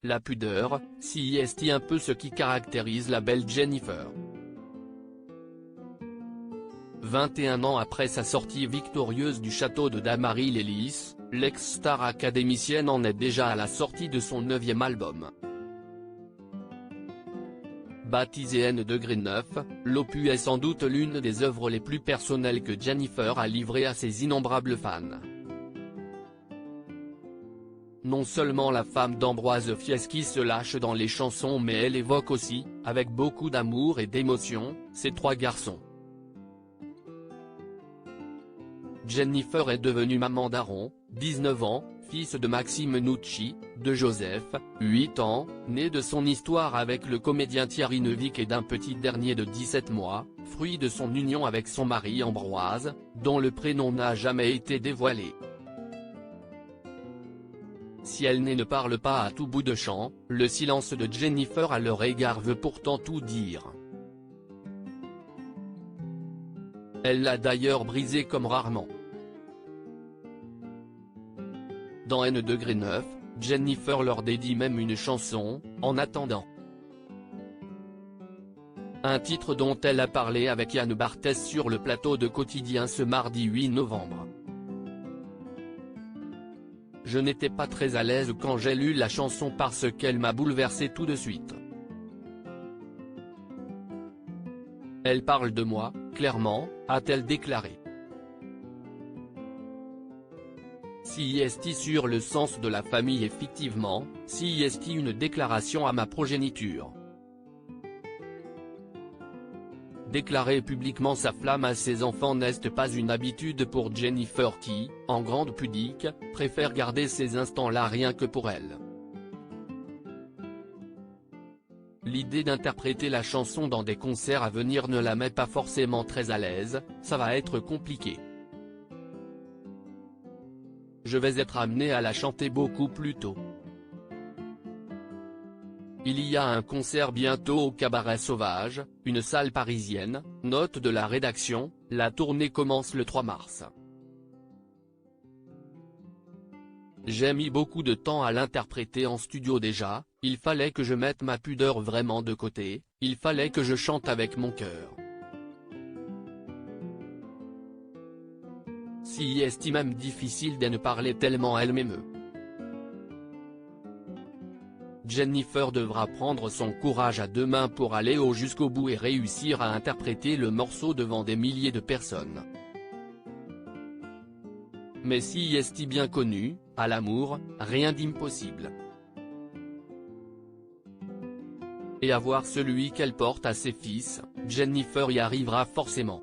la pudeur, si est un peu ce qui caractérise la belle Jennifer. 21 ans après sa sortie victorieuse du château de Damary-les-Lys, l'ex-star académicienne en est déjà à la sortie de son 9e album. Baptisé N-9, l'opus est sans doute l'une des œuvres les plus personnelles que Jennifer a livrées à ses innombrables fans. Non seulement la femme d'Ambroise Fieschi se lâche dans les chansons mais elle évoque aussi, avec beaucoup d'amour et d'émotion, ses 3 garçons. Jennifer est devenue maman d'Aaron, 19 ans, fils de Maxime Nucci, de Joseph, 8 ans, né de son histoire avec le comédien Thierry Neuvik et d'un petit dernier de 17 mois, fruit de son union avec son mari Ambroise, dont le prénom n'a jamais été dévoilé. Si elle ne parle pas à tout bout de champ, le silence de Jennifer à leur égard veut pourtant tout dire. Elle l'a d'ailleurs brisé comme rarement. Dans N-9, Jennifer leur dédie même une chanson, En attendant. Un titre dont elle a parlé avec Yann Barthès sur le plateau de Quotidien ce mardi 8 novembre. Je n'étais pas très à l'aise quand j'ai lu la chanson parce qu'elle m'a bouleversé tout de suite. Elle parle de moi, clairement, a-t-elle déclaré. Si est sur le sens de la famille effectivement, si est une déclaration à ma progéniture. Déclarer publiquement sa flamme à ses enfants n'est pas une habitude pour Jennifer qui, en grande pudique, préfère garder ces instants-là rien que pour elle. L'idée d'interpréter la chanson dans des concerts à venir ne la met pas forcément très à l'aise, ça va être compliqué. Je vais être amené à la chanter beaucoup plus tôt. Il y a un concert bientôt au Cabaret Sauvage, une salle parisienne, note de la rédaction, la tournée commence le 3 mars. J'ai mis beaucoup de temps à l'interpréter en studio déjà, il fallait que je mette ma pudeur vraiment de côté, il fallait que je chante avec mon cœur. Si est même difficile de ne parler tellement elle m'émeut. Jennifer devra prendre son courage à 2 mains pour aller jusqu'au bout et réussir à interpréter le morceau devant des milliers de personnes. Mais si est bien connu, à l'amour, rien d'impossible. Et avoir celui qu'elle porte à ses fils, Jennifer y arrivera forcément.